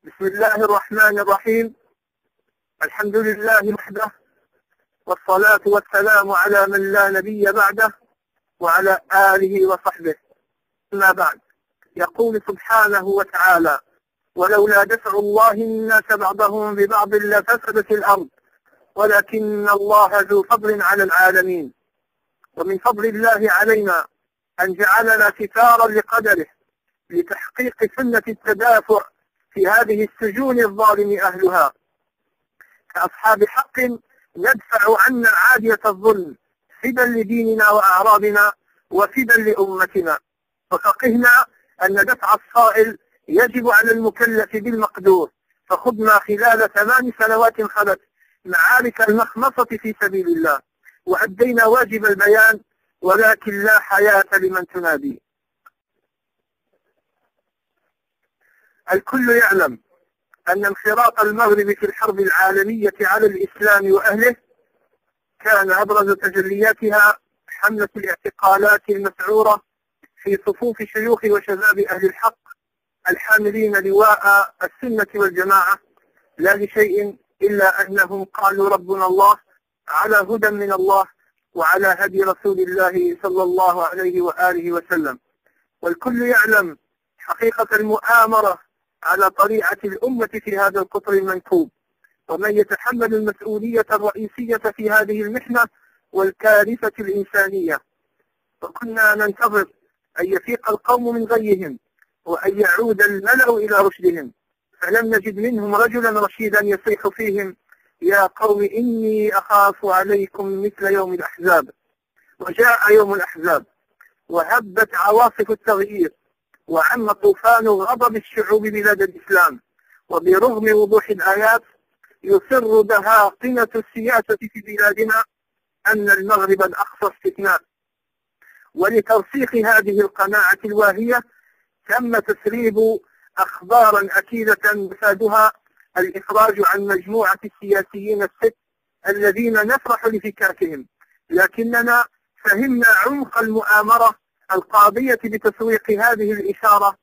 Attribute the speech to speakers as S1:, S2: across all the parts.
S1: بسم الله الرحمن الرحيم. الحمد لله وحده، والصلاة والسلام على من لا نبي بعده وعلى آله وصحبه. أما بعد، يقول سبحانه وتعالى: ولولا دفع الله الناس بعضهم ببعض لفسدت الأرض ولكن الله ذو فضل على العالمين. ومن فضل الله علينا أن جعلنا ستارا لقدره لتحقيق سنة التدافع في هذه السجون الظالم أهلها، كأصحاب حق ندفع عنا عادية الظلم فدا لديننا وأعراضنا وفدا لأمتنا. وفقهنا أن دفع الصائل يجب على المكلف بالمقدور، فخضنا خلال 8 سنوات خلت معارك المخمصة في سبيل الله، وأدينا واجب البيان، ولكن لا حياة لمن تنادي. الكل يعلم أن انخراط المغرب في الحرب العالمية على الإسلام وأهله كان أبرز تجلياتها حملة الاعتقالات المسعورة في صفوف شيوخ وشباب أهل الحق الحاملين لواء السنة والجماعة، لا لشيء إلا أنهم قالوا ربنا الله على هدى من الله وعلى هدي رسول الله صلى الله عليه وآله وسلم. والكل يعلم حقيقة المؤامرة على طليعة الأمة في هذا القطر المنكوب، ومن يتحمل المسؤولية الرئيسية في هذه المحنة والكارثة الإنسانية. وكنا ننتظر أن يفيق القوم من غيهم وأن يعود الملأ إلى رشدهم، فلم نجد منهم رجلا رشيدا يصيح فيهم: يا قوم إني أخاف عليكم مثل يوم الأحزاب. وجاء يوم الأحزاب وهبت عواصف التغيير وعم طوفان غضب الشعوب بلاد الإسلام، وبرغم وضوح الآيات يصر دهاقنة السياسة في بلادنا أن المغرب الأقصى استثناء. ولترسيخ هذه القناعة الواهية تم تسريب أخبارا أكيدة مفادها الإخراج عن مجموعة السياسيين الست الذين نفرح لفكاكهم، لكننا فهمنا عمق المؤامرة القاضية بتسويق هذه الإشارة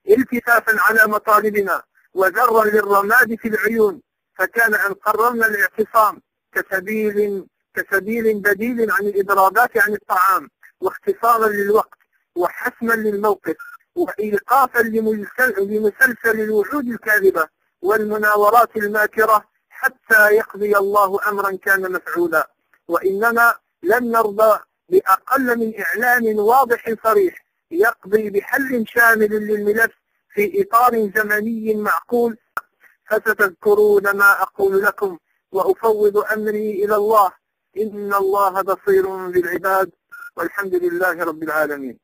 S1: التفافا على مطالبنا وذرا للرماد في العيون، فكان أن قررنا الاعتصام كسبيل بديل عن الإضرابات عن الطعام، واختصارا للوقت، وحسما للموقف، وإيقافا لمسلسل الوعود الكاذبة والمناورات الماكرة حتى يقضي الله أمرا كان مفعولا. وإننا لن نرضى بأقل من إعلان واضح صريح يقضي بحل شامل للملف في إطار زمني معقول. فستذكرون ما أقول لكم وأفوض أمري إلى الله، إن الله بصير بالعباد، والحمد لله رب العالمين.